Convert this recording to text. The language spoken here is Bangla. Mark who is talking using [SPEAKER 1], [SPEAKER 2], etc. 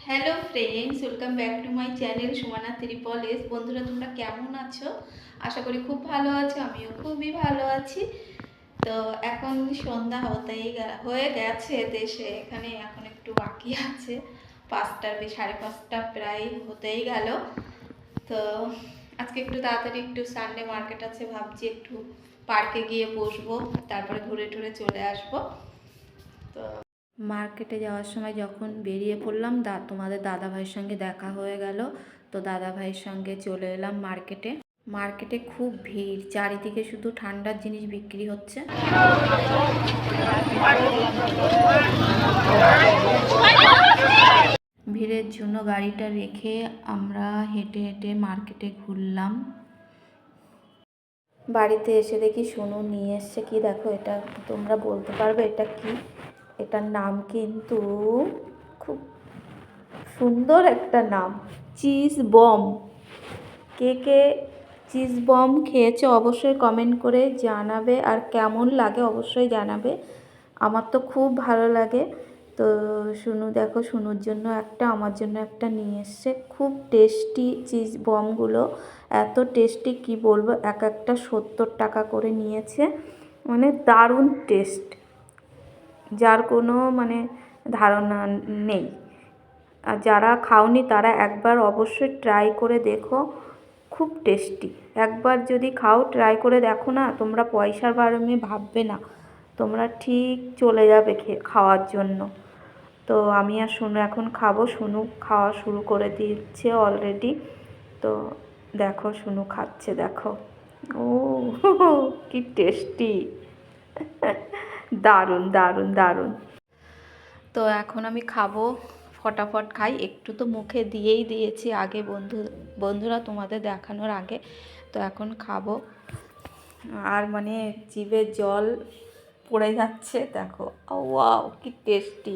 [SPEAKER 1] Hello friends, welcome back to my channel Sumana triple S. বন্ধুরা, তোমরা কেমন আছো? আশা করি খুব ভালো আছো। আমিও খুবই ভালো আছি। তো এখন সন্ধ্যা হয়ে গেছে দেশে। এখানে এখন একটু বাকি আছে, 5:30 প্রায় হতেই গেল। তো আজকে একটু তাড়াতাড়ি, একটু সানডে মার্কেট আছে, ভাবছি একটু পার্কে গিয়ে বসবো, তারপরে ঘুরে টুরে চলে আসবো। তো মার্কেটে যাওয়ার সময় যখন বেরিয়ে পড়লাম, তোমাদের দাদাভাইয়ের সঙ্গে দেখা হয়ে গেল। তো দাদাভাইয়ের সঙ্গে চলে এলাম মার্কেটে। মার্কেটে খুব ভিড়, চারিদিকে শুধু ঠান্ডার জিনিস বিক্রি হচ্ছে। ভিড়ের জন্য গাড়িটা রেখে আমরা হেঁটে হেঁটে মার্কেটে ঘুরলাম। বাড়িতে এসে দেখি সোনু নিয়ে এসছে কি, দেখো এটা তোমরা বলতে পারবে এটা কি? এটার নাম কিন্তু খুব সুন্দর একটা নাম, চিজ বম। কে কে চিজ বম খেয়েছে অবশ্যই কমেন্ট করে জানাবে, আর কেমন লাগে অবশ্যই জানাবে। আমার তো খুব ভালো লাগে। তো শুনু দেখো, শুনুর জন্য একটা, আমার জন্য একটা নিয়ে এসছে। খুব টেস্টি চিজ বমগুলো, এত টেস্টি কি বলবো। এক একটা 70 টাকা করে নিয়েছে, মানে দারুণ টেস্ট, যার কোনো মানে ধারণা নেই। আর যারা খাওনি তারা একবার অবশ্যই ট্রাই করে দেখো, খুব টেস্টি। একবার যদি খাও, ট্রাই করে দেখো না, তোমরা পয়সার বারে ভাববে না, তোমরা ঠিক চলে যাবে খাওয়ার জন্য। তো আমি আর শুনু এখন খাবো। শুনু খাওয়া শুরু করে দিচ্ছে অলরেডি। তো দেখো শুনু খাচ্ছে, দেখো। ও কি টেস্টি, দারুণ দারুণ দারুণ। তো এখন আমি খাবো, ফটাফট খাই। একটু তো মুখে দিয়েই দিয়েছি আগে বন্ধুরা তোমাদের দেখানোর আগে। তো এখন খাবো, আর মানে জিভে জল পড়ে যাচ্ছে। দেখো, ওয়াও কি টেস্টি।